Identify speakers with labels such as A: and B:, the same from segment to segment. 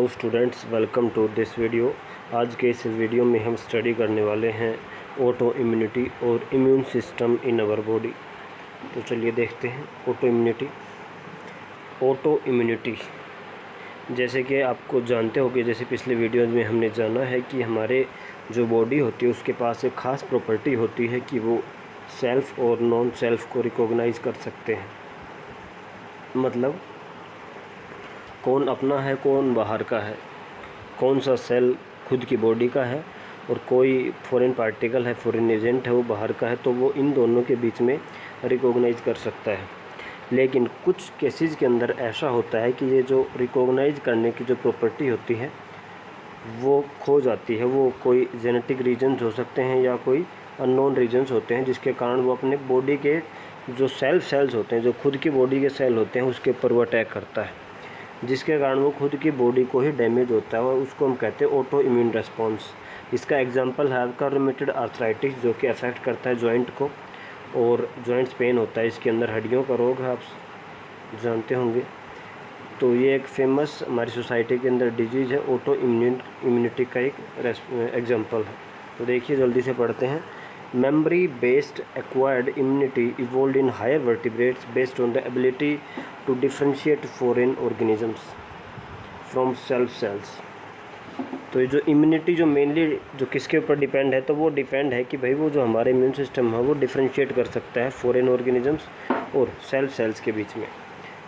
A: Hello students, welcome to this video. आज के इस वीडियो में हम स्टडी करने वाले हैं ऑटो इम्यूनिटी और immune system in our body. तो चलिए देखते हैं ऑटो इम्यूनिटी जैसे कि आपको जानते होंगे, जैसे पिछले वीडियोज़ में हमने जाना है कि हमारे जो बॉडी होती है उसके पास एक ख़ास प्रॉपर्टी होती है कि वो सेल्फ़ और नॉन सेल्फ़ को रिकॉग्नाइज़ कर सकते हैं। मतलब कौन अपना है, कौन बाहर का है, कौन सा सेल खुद की बॉडी का है और कोई फॉरेन पार्टिकल है, फॉरेन एजेंट है वो बाहर का है, तो वो इन दोनों के बीच में रिकॉग्नाइज़ कर सकता है। लेकिन कुछ केसेस के अंदर ऐसा होता है कि ये जो रिकॉग्नाइज़ करने की जो प्रॉपर्टी होती है वो खो जाती है। वो कोई जेनेटिक रीजन्स हो सकते हैं या कोई अननोन रीजन्स होते हैं, जिसके कारण वो अपने बॉडी के जो सेल्स होते हैं, जो खुद की बॉडी के सेल होते हैं, उसके ऊपर वो अटैक करता है, जिसके कारण वो खुद की बॉडी को ही डैमेज होता है और उसको हम कहते हैं ऑटो इम्यून रेस्पॉन्स। इसका एग्जांपल है आपका रूमेटॉइड आर्थराइटिस, जो कि अफेक्ट करता है जॉइंट को और जॉइंट्स पेन होता है। इसके अंदर हड्डियों का रोग है, आप जानते होंगे। तो ये एक फेमस हमारी सोसाइटी के अंदर डिजीज़ है, ऑटो इम्यूनिटी का एक एग्जाम्पल है। तो देखिए जल्दी से पढ़ते हैं। Memory based acquired immunity evolved in higher vertebrates based on the ability to differentiate foreign organisms from self cells। तो ये जो इम्यूनिटी जो मेनली जो किसके ऊपर डिपेंड है, तो वो डिपेंड है कि भाई वो जो हमारे इम्यून सिस्टम है वो डिफरेंशिएट कर सकता है फॉरेन ऑर्गेनिजम्स और सेल्फ सेल्स के बीच में।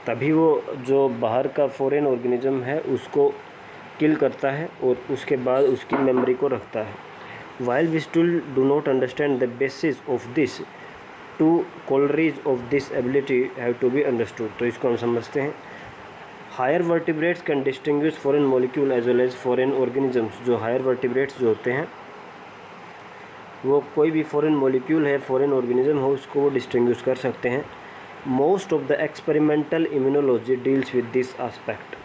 A: तभी वो जो बाहर का फॉरेन ऑर्गेनिज्म है उसको किल करता है और उसके बाद उसकी मेमोरी को रखता है। While we still do not understand the basis of this, two corollaries of this ability have to be understood। तो इसको हम समझते हैं। Higher vertebrates can distinguish foreign molecule as well as foreign organisms। जो higher vertebrates जो होते हैं वो कोई भी foreign molecule है, foreign organism हो, उसको वो distinguish कर सकते हैं। Most of the experimental immunology deals with this aspect।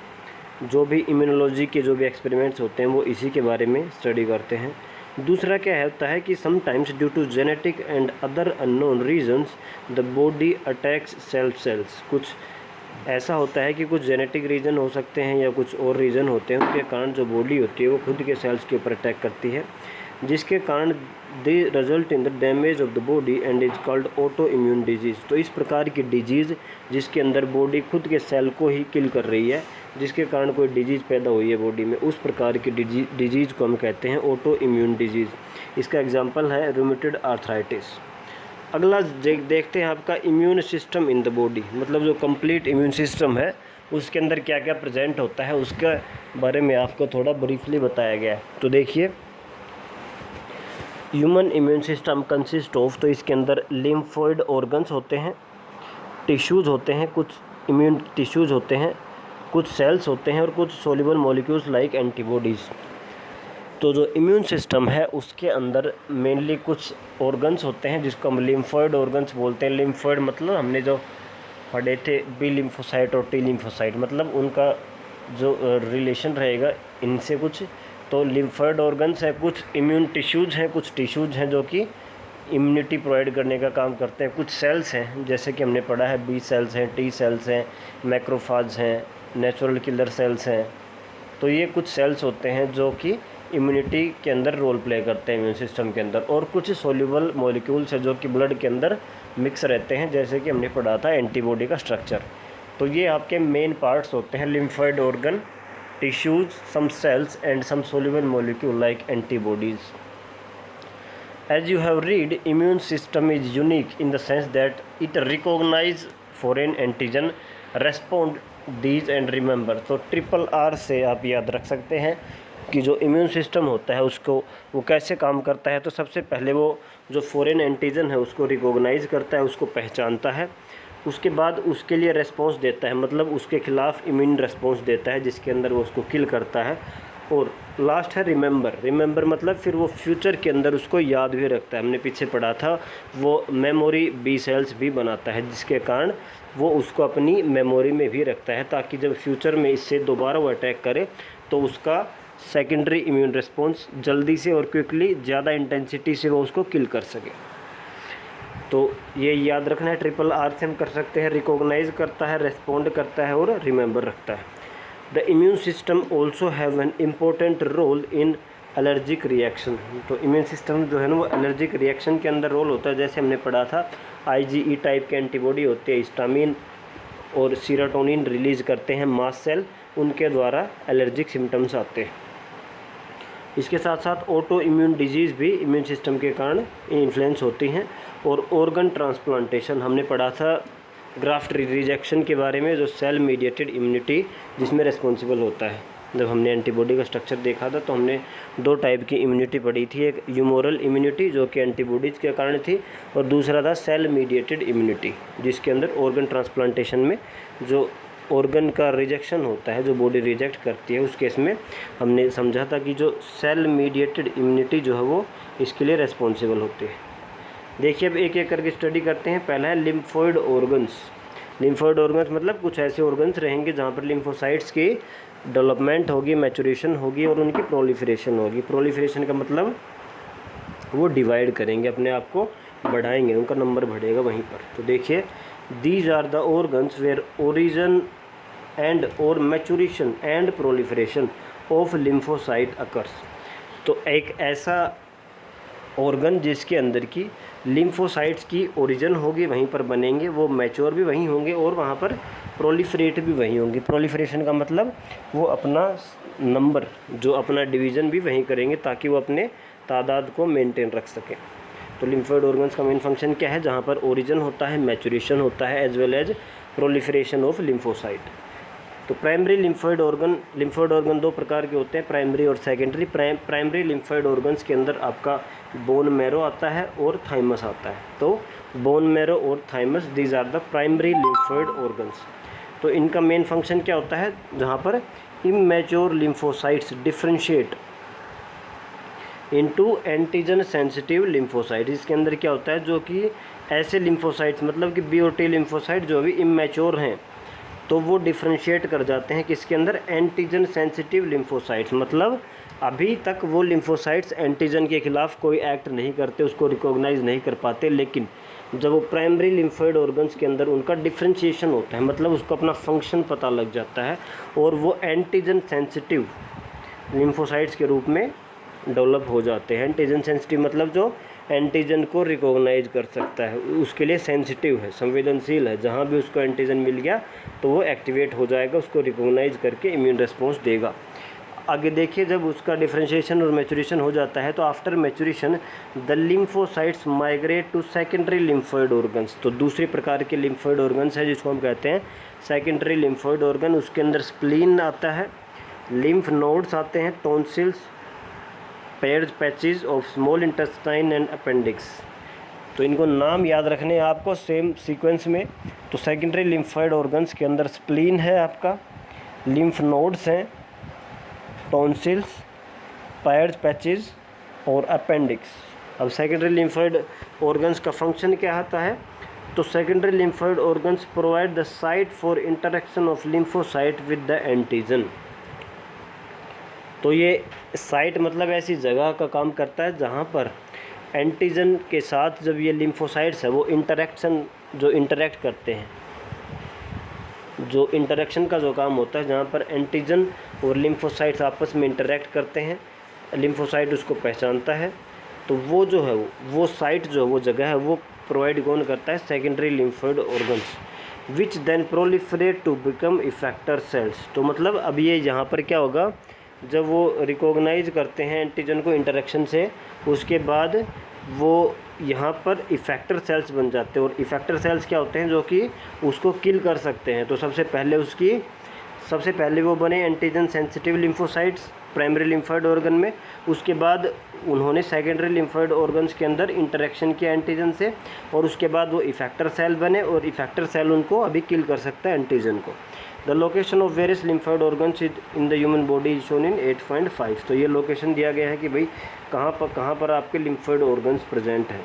A: जो भी इम्यूनोलॉजी के जो भी एक्सपेरिमेंट्स होते हैं वो इसी के बारे में स्टडी करते हैं। दूसरा क्या होता है कि sometimes due to genetic and other unknown reasons the body attacks self cells. कुछ ऐसा होता है कि कुछ जेनेटिक रीजन हो सकते हैं या कुछ और रीजन होते हैं, उनके कारण जो बॉडी होती है वो खुद के सेल्स के ऊपर अटैक करती है, जिसके कारण they result in the damage of the body and is called autoimmune disease. तो इस प्रकार की डिजीज़ जिसके अंदर बॉडी खुद के सेल को ही किल कर रही है, जिसके कारण कोई डिजीज़ पैदा हुई है बॉडी में, उस प्रकार की डिजीज़ को हम कहते हैं ऑटो इम्यून डिजीज़। इसका एग्जांपल है रूमेटॉइड आर्थराइटिस। अगला देखते हैं आपका immune system in the body. मतलब जो कंप्लीट इम्यून सिस्टम है उसके अंदर क्या क्या प्रेजेंट होता है उसके बारे में आपको थोड़ा ब्रीफली बताया गया है। तो देखिए, human immune system consist of, तो इसके अंदर लिम्फोइड ऑर्गन्स होते हैं, टिश्यूज़ होते हैं, कुछ इम्यून टिश्यूज़ होते हैं, कुछ सेल्स होते हैं और कुछ सोल्यूबल मॉलिक्यूल्स लाइक एंटीबॉडीज़। तो जो इम्यून सिस्टम है उसके अंदर मेनली कुछ ऑर्गन्स होते हैं जिसको हम लिम्फोइड ऑर्गन्स बोलते हैं। लिम्फोइड मतलब हमने जो पढ़े थे बी लिम्फोसाइट और टी लिम्फोसाइट, मतलब उनका जो रिलेशन रहेगा इनसे कुछ। तो लिम्फोइड ऑर्गन्स है, कुछ इम्यून टिश्यूज़ हैं, कुछ टिश्यूज़ हैं जो कि इम्यूनिटी प्रोवाइड करने का काम करते हैं। कुछ सेल्स हैं जैसे कि हमने पढ़ा है बी सेल्स हैं, टी सेल्स हैं, मैक्रोफाज हैं, नेचुरल किलर सेल्स हैं। तो ये कुछ सेल्स होते हैं जो कि इम्यूनिटी के अंदर रोल प्ले करते हैं इम्यून सिस्टम के अंदर। और कुछ सोल्यूबल मॉलिक्यूल्स हैं जो कि ब्लड के अंदर मिक्स रहते हैं, जैसे कि हमने पढ़ा था एंटीबॉडी का स्ट्रक्चर। तो ये आपके मेन पार्ट्स होते हैं, lymphoid organ, tissues, some cells and some soluble molecule like antibodies. As you have read, immune system is unique in the sense that it recognize foreign antigen, respond these and remember। तो triple R से आप याद रख सकते हैं कि जो immune system होता है उसको वो कैसे काम करता है। तो सबसे पहले वो जो फॉरेन एंटीजन है उसको रिकॉग्नाइज़ करता है, उसको पहचानता है, उसके बाद उसके लिए रेस्पॉन्स देता है, मतलब उसके खिलाफ इम्यून रेस्पॉन्स देता है जिसके अंदर वो उसको किल करता है। और लास्ट है रिमेंबर मतलब फिर वो फ्यूचर के अंदर उसको याद भी रखता है। हमने पीछे पढ़ा था वो मेमोरी बी सेल्स भी बनाता है, जिसके कारण वो उसको अपनी मेमोरी में भी रखता है, ताकि जब फ्यूचर में इससे दोबारा वो अटैक करे तो उसका सेकेंडरी इम्यून रिस्पॉन्स जल्दी से और क्विकली ज़्यादा इंटेंसिटी से वो उसको किल कर सके। तो ये याद रखना है, ट्रिपल आर से हम कर सकते हैं, रिकॉग्नाइज़ करता है, रेस्पॉन्ड करता है और रिमेंबर रखता है। The immune system also have an important role in allergic reaction. तो इम्यून सिस्टम जो है ना वो एलर्जिक रिएक्शन के अंदर रोल होता है। जैसे हमने पढ़ा था IgE टाइप के एंटीबॉडी होते हैं, हिस्टामिन और सीरोटोनिन रिलीज़ करते हैं मास्ट सेल, उनके द्वारा एलर्जिक सिम्टम्स आते हैं। इसके साथ साथ ऑटो इम्यून डिजीज़ भी इम्यून सिस्टम के कारण इन्फ्लुएंस होती हैं। और ऑर्गन ट्रांसप्लांटेशन हमने पढ़ा था ग्राफ्ट रिजेक्शन के बारे में, जो सेल मीडिएटेड इम्यूनिटी जिसमें रिस्पॉन्सिबल होता है। जब हमने एंटीबॉडी का स्ट्रक्चर देखा था तो हमने 2 टाइप की इम्यूनिटी पढ़ी थी, एक ह्यूमोरल इम्यूनिटी जो कि एंटीबॉडीज़ के कारण थी, और दूसरा था सेल मीडिएटेड इम्यूनिटी जिसके अंदर ऑर्गन ट्रांसप्लांटेशन में जो ऑर्गन का रिजेक्शन होता है, जो बॉडी रिजेक्ट करती है, उस केस में हमने समझा था कि जो सेल मीडिएटेड इम्यूनिटी जो है वो इसके लिए रिस्पॉन्सिबल होती है। देखिए अब एक एक करके स्टडी करते हैं। पहला है लिम्फोइड ऑर्गन्स। लिम्फोइड ऑर्गन्स मतलब कुछ ऐसे ऑर्गन्स रहेंगे जहाँ पर लिम्फोसाइट्स की डेवलपमेंट होगी, मैचुरेशन होगी और उनकी प्रोलिफरेशन होगी। प्रोलिफरेशन का मतलब वो डिवाइड करेंगे, अपने आप को बढ़ाएंगे, उनका नंबर बढ़ेगा वहीं पर। तो देखिए these are the organs where origin and और maturation and proliferation of lymphocyte occurs. तो एक ऐसा ऑर्गन जिसके अंदर की लिम्फोसाइट्स की ओरिजिन होगी, वहीं पर बनेंगे, वो मैच्योर भी वहीं होंगे और वहाँ पर प्रोलिफरेट भी वहीं होंगी। प्रोलिफरेशन का मतलब वो अपना नंबर, जो अपना डिवीज़न भी वहीं करेंगे ताकि वो अपने तादाद को मेंटेन रख सकें। तो लिम्फोइड ऑर्गन्स का मेन फंक्शन क्या है? जहाँ पर ओरिजिन होता है, मैचुरेशन होता है, as well as proliferation of lymphocyte. तो प्राइमरी लिम्फोइड ऑर्गन 2 प्रकार के होते हैं, प्राइमरी और सेकेंडरी। प्राइमरी लिम्फोइड ऑर्गन्स के अंदर आपका बोन मैरो आता है और थाइमस आता है। तो बोन मैरो और thymus these are the primary lymphoid organs. तो इनका मेन फंक्शन क्या होता है? जहाँ पर immature lymphocytes differentiate into antigen sensitive lymphocyte. इसके अंदर क्या होता है? जो कि ऐसे लिम्फोसाइट्स मतलब कि बी और टी लिम्फोसाइट जो अभी इमैच्योर हैं तो वो डिफ्रेंशिएट कर जाते हैं किसके अंदर? Antigen sensitive lymphocytes. मतलब अभी तक वो लिम्फोसाइट्स एंटीजन के खिलाफ कोई एक्ट नहीं करते, उसको रिकॉग्नाइज नहीं कर पाते, लेकिन जब वो प्राइमरी लिम्फोइड ऑर्गन्स के अंदर उनका डिफ्रेंशिएशन होता है, मतलब उसको अपना फंक्शन पता लग जाता है और वो एंटीजन सेंसिटिव लिम्फोसाइट्स के रूप में डेवलप हो जाते हैं। एंटीजन सेंसिटिव मतलब जो एंटीजन को रिकॉग्नाइज कर सकता है, उसके लिए सेंसिटिव है, संवेदनशील है। जहाँ भी उसको एंटीजन मिल गया तो वो एक्टिवेट हो जाएगा, उसको रिकॉग्नाइज करके इम्यून रिस्पॉन्स देगा। आगे देखिए, जब उसका डिफरेंशिएशन और मैचुरेशन हो जाता है तो after maturation the lymphocytes migrate to secondary lymphoid organs. तो दूसरे प्रकार के लिम्फोइड ऑर्गन्स है जिसको हम कहते हैं सेकेंडरी लिम्फोइड ऑर्गन। उसके अंदर स्प्लीन आता है, लिम्फ नोड्स आते हैं, tonsils, paired patches of small intestine and appendix. तो इनको नाम याद रखने हैं आपको सेम सीक्वेंस में। तो सेकेंडरी लिम्फोइड ऑर्गन्स के अंदर स्प्लीन है आपका, लिम्फ नोड्स हैं, टॉन्सिल्स, पेयर्ड पैचेस और अपेंडिक्स। अब सेकेंडरी लिम्फोइड ऑर्गन्स का फंक्शन क्या आता है? तो secondary lymphoid organs provide the site for interaction of lymphocyte with the antigen. तो ये साइट मतलब ऐसी जगह का काम करता है जहाँ पर एंटीजन के साथ जब ये लिम्फोसाइट्स है वो इंटरेक्ट करते हैं, जो इंटरेक्शन का जो काम होता है, जहाँ पर एंटीजन और लिम्फोसाइट्स आपस में इंटरेक्ट करते हैं, लिम्फोसाइट उसको पहचानता है, तो वो जो है वो साइट जो वो जगह है वो प्रोवाइड कौन करता है? Secondary lymphoid organs, which then proliferate to become effector cells. तो मतलब अब ये यहाँ पर क्या होगा? जब वो रिकॉग्नाइज करते हैं एंटीजन को इंटरेक्शन से, उसके बाद वो यहाँ पर इफेक्टर सेल्स बन जाते हैं। और इफेक्टर सेल्स क्या होते हैं? जो कि उसको किल कर सकते हैं। तो सबसे पहले वो बने antigen sensitive lymphocytes primary lymphoid organ में, उसके बाद उन्होंने सेकेंडरी लिम्फोइड ऑर्गन्स के अंदर इंटरेक्शन किया एंटीजन से, और उसके बाद वो इफेक्टर सेल बने और इफेक्टर सेल उनको अभी किल कर सकता है एंटीजन को। The location of various lymphoid organs in the human body is shown in 8.5। तो ये लोकेशन दिया गया है कि भाई कहाँ पर आपके लिम्फोइड ऑर्गन्स प्रेजेंट हैं।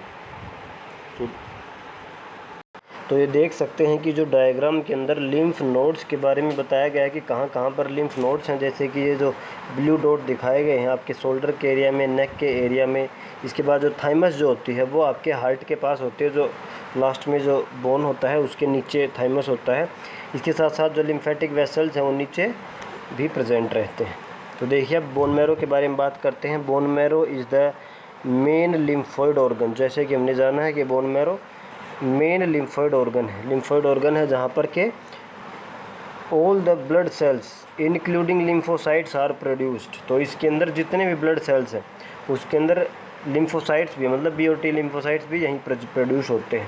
A: तो ये देख सकते हैं कि जो डायग्राम के अंदर लिम्फ नोड्स के बारे में बताया गया है कि कहाँ पर लिम्फ नोड्स हैं। जैसे कि ये जो ब्लू डॉट दिखाए गए हैं आपके शोल्डर के एरिया में, नेक के एरिया में। इसके बाद जो थाइमस जो होती है वो आपके हार्ट के पास होती है, जो लास्ट में जो बोन होता है उसके नीचे थाइमस होता है। इसके साथ साथ जो लिम्फेटिक वेसल्स हैं वो नीचे भी प्रेजेंट रहते हैं। तो देखिए अब बोन मैरो के बारे में बात करते हैं। Bone marrow is the main lymphoid organ. जैसे कि हमने जाना है कि bone marrow main lymphoid organ है। लिम्फोइड ऑर्गन है जहाँ पर के all the blood cells including lymphocytes are produced. तो इसके अंदर जितने भी ब्लड सेल्स हैं उसके अंदर लिम्फोसाइट्स भी, मतलब बी और टी लिम्फोसाइट्स भी यहीं प्रोड्यूस होते हैं।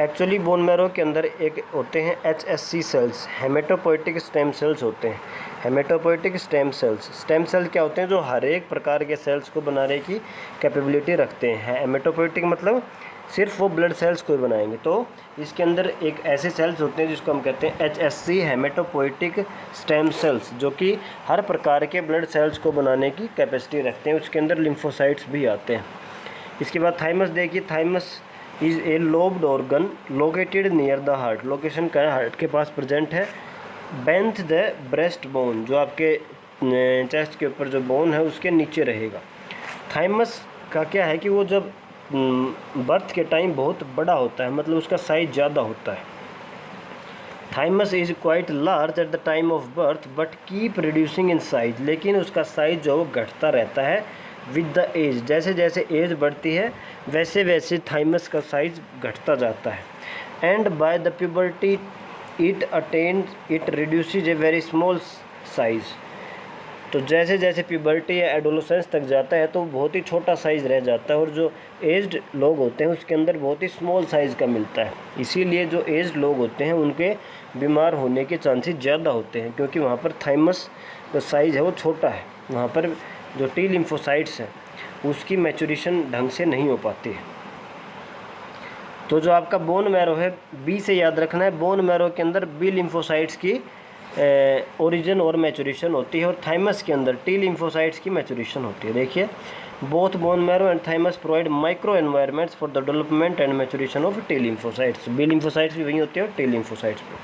A: एक्चुअली बोन मैरो के अंदर एक होते हैं HSC cells, haematopoietic stem cells होते हैं। हेमेटोपोइटिक स्टेम सेल क्या होते हैं? जो हर एक प्रकार के सेल्स को बनाने की कैपेबिलिटी रखते हैं। हेमेटोपोइटिक मतलब सिर्फ वो ब्लड सेल्स को ही बनाएंगे। तो इसके अंदर एक ऐसे सेल्स होते हैं जिसको हम कहते हैं HSC हेमेटोपोइटिक स्टेम सेल्स, जो कि हर प्रकार के ब्लड सेल्स को बनाने की कैपेसिटी रखते हैं। उसके अंदर लिम्फोसाइट्स भी आते हैं। इसके बाद थाइमस देखिए। Thymus is a lobed organ located near the heart. Location का हार्ट के पास प्रेजेंट है। बेंथ द ब्रेस्ट बोन, जो आपके चेस्ट के ऊपर जो बोन है उसके नीचे रहेगा। थाइमस का क्या है कि वो जब बर्थ के टाइम बहुत बड़ा होता है, मतलब उसका साइज ज़्यादा होता है। Thymus is quite large at the time of birth but keep reducing in size. लेकिन उसका साइज जो घटता रहता है विद द एज। जैसे जैसे एज बढ़ती है वैसे वैसे थाइमस का साइज घटता जाता है। And by the puberty it reduces a very small size. तो जैसे जैसे प्यूबर्टी या एडोलेसेंस तक जाता है तो बहुत ही छोटा साइज़ रह जाता है, और जो एज्ड लोग होते हैं उसके अंदर बहुत ही स्मॉल साइज़ का मिलता है। इसीलिए जो एज्ड लोग होते हैं उनके बीमार होने के चांसेस ज़्यादा होते हैं, क्योंकि वहाँ पर थाइमस का साइज़ है वो छोटा है। वहाँ पर जो टी लिम्फोसाइट्स हैं उसकी मैचुरेशन ढंग से नहीं हो पाती है। तो जो आपका बोन मैरो है, बी से याद रखना है, बोन मैरो के अंदर बी लिम्फोसाइट्स की ओरिजिन और मैचुरेशन होती है, और थाइमस के अंदर टी लिम्फोसाइट्स की मैचुरेशन होती है। देखिए, both bone marrow and thymus provide microenvironments for the development and maturation of T lymphocytes. B lymphocytes भी वहीं होती है और टी लिम्फोसाइट्स भी।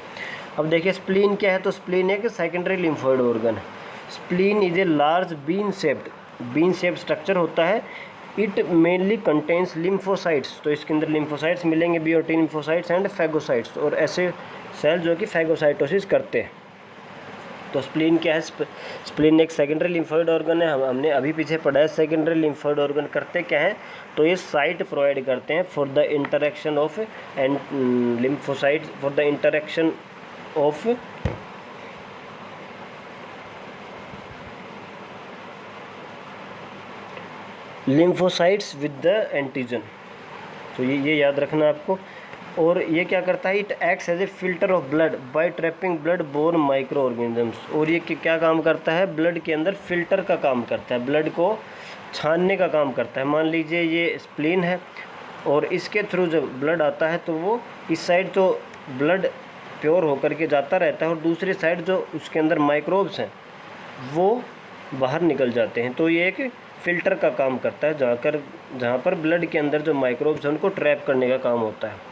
A: अब देखिए स्प्लीन क्या है। तो स्प्लीन एक सेकेंडरी लिम्फोइड ऑर्गन है। Spleen is a large bean shaped structure होता है। It mainly contains lymphocytes. तो इसके अंदर लिम्फोसाइट्स मिलेंगे, बी और टी लिम्फोसाइट्स एंड फैगोसाइट्स, और ऐसे सेल जो कि फैगोसाइटोसिस करते हैं। तो स्प्लीन क्या है? स्प्लीन एक सेकेंडरी लिम्फोइड ऑर्गन है। हमने अभी पीछे पढ़ा है सेकेंडरी लिम्फोइड ऑर्गन करते क्या है। तो ये साइट प्रोवाइड करते हैं for the interaction of and lymphocytes, for the interaction of lymphocytes with the antigen. तो ये याद रखना आपको। और ये क्या करता है? It acts as a filter of blood by trapping blood borne microorganisms. और ये क्या काम करता है? ब्लड के अंदर फिल्टर का काम करता है, ब्लड को छानने का काम करता है। मान लीजिए ये स्प्लीन है और इसके थ्रू जब ब्लड आता है तो वो इस साइड तो ब्लड प्योर होकर के जाता रहता है, और दूसरी साइड जो उसके अंदर माइक्रोब्स हैं वो बाहर निकल जाते हैं। तो ये एक फ़िल्टर का काम करता है, जहाँ पर ब्लड के अंदर जो माइक्रोब्स हैं उनको ट्रैप करने का काम होता है।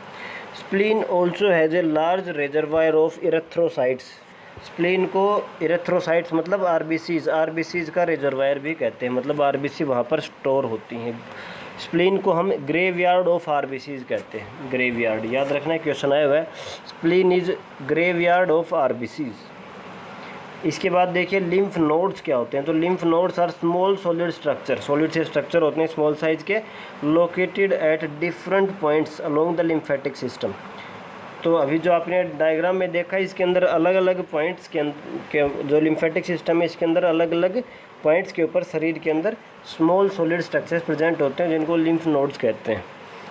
A: Spleen also has a large reservoir of erythrocytes. Spleen को इरेथ्रोसाइट्स मतलब आरबीसीज़ का रिजर्वायर भी कहते हैं, मतलब आरबीसी वहाँ पर स्टोर होती हैं। स्प्लीन को हम ग्रेवयार्ड ऑफ आरबीसीज़ कहते हैं। ग्रेवयार्ड याद रखना है, क्वेश्चन आया हुआ है। Spleen is graveyard of RBCs. इसके बाद देखिए लिम्फ नोड्स क्या होते हैं। तो lymph nodes are small solid से स्ट्रक्चर होते हैं स्मॉल साइज के, located at different points along the lymphatic system. तो अभी जो आपने डायग्राम में देखा इसके अंदर अलग अलग पॉइंट्स के जो लिम्फेटिक सिस्टम है इसके अंदर अलग अलग पॉइंट्स के ऊपर शरीर के अंदर स्मॉल सॉलिड स्ट्रक्चर्स प्रेजेंट होते हैं जिनको लिम्फ नोड्स कहते हैं।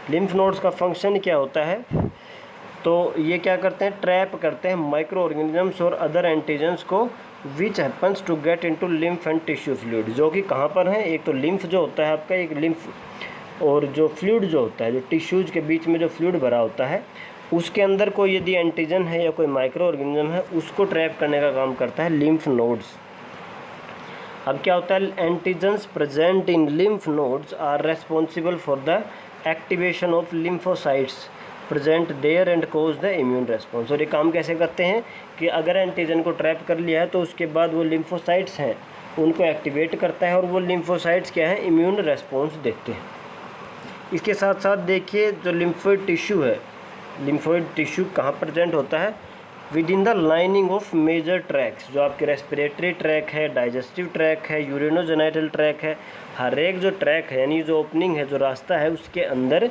A: लिम्फ नोड्स का फंक्शन क्या होता है? तो ये क्या करते हैं? ट्रैप करते हैं माइक्रो ऑर्गेनिजम्स और अदर एंटीजन्स को which happens to get into lymph and tissue fluid, जो कि कहाँ पर है? एक तो लिम्फ जो होता है आपका, एक लिम्फ, और जो फ्लूइड जो होता है, जो टिश्यूज़ के बीच में जो फ्लूइड भरा होता है उसके अंदर कोई यदि एंटीजन है या कोई माइक्रो ऑर्गेनिज्म है उसको ट्रैप करने का काम करता है लिम्फ नोड्स। अब क्या होता है? Antigens present in lymph nodes are responsible for the activation of lymphocytes present there and cause the immune response. और ये काम कैसे करते हैं कि अगर एंटीजन को ट्रैप कर लिया है तो उसके बाद वो लिम्फोसाइट्स हैं उनको एक्टिवेट करता है, और वो लिम्फोसाइट्स क्या है? इम्यून रेस्पॉन्स देते हैं। इसके साथ साथ देखिए जो लिम्फोइड टिश्यू है, लिम्फोइड टिश्यू कहाँ प्रेजेंट होता है? Within the lining of major tracts, जो आपके रेस्पिरेटरी ट्रैक है, डाइजेस्टिव ट्रैक है, यूरिनोजेनाइटल ट्रैक है, हर एक जो ट्रैक है यानी जो ओपनिंग है, जो रास्ता है, उसके अंदर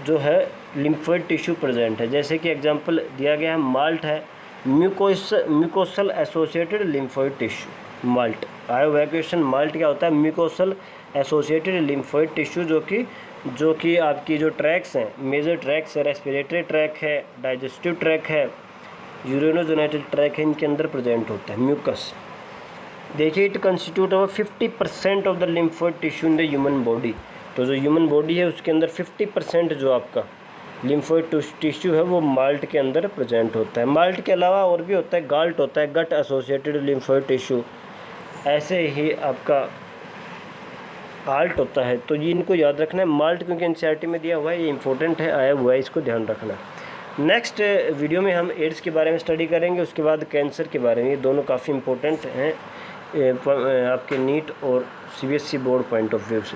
A: जो है लिम्फोइड टिश्यू प्रेजेंट है। जैसे कि एग्जांपल दिया गया है, माल्ट है, mucosal associated lymphoid tissue. Malt आया हुआ है क्वेश्चन, माल्ट क्या होता है? म्यूकोसल एसोसिएटेड लिम्फोइड टिश्यू, जो कि आपकी जो ट्रैक्स हैं, मेजर ट्रैक्स है, रेस्पिरेटरी ट्रैक है, डाइजेस्टिव ट्रैक है, यूरिनोजेनाइटल ट्रैक है, इनके अंदर प्रेजेंट होता है म्यूकस। देखिए, it constitute of 50% of the lymphoid tissue in the human body. तो जो ह्यूमन बॉडी है उसके अंदर 50% जो आपका लिम्फोइड टिश्यू है वो माल्ट के अंदर प्रेजेंट होता है। माल्ट के अलावा और भी होता है, गाल्ट होता है, गट एसोसिएटेड लिम्फोइड टिश्यू, ऐसे ही आपका आल्ट होता है। तो ये इनको याद रखना है। माल्ट क्योंकि एनसीईआरटी में दिया हुआ है, ये इंपॉर्टेंट है, आया हुआ है, इसको ध्यान रखना है। नेक्स्ट वीडियो में हम एड्स के बारे में स्टडी करेंगे, उसके बाद कैंसर के बारे में। ये दोनों काफ़ी इंपॉर्टेंट हैं आपके नीट और CBSE board point of view से।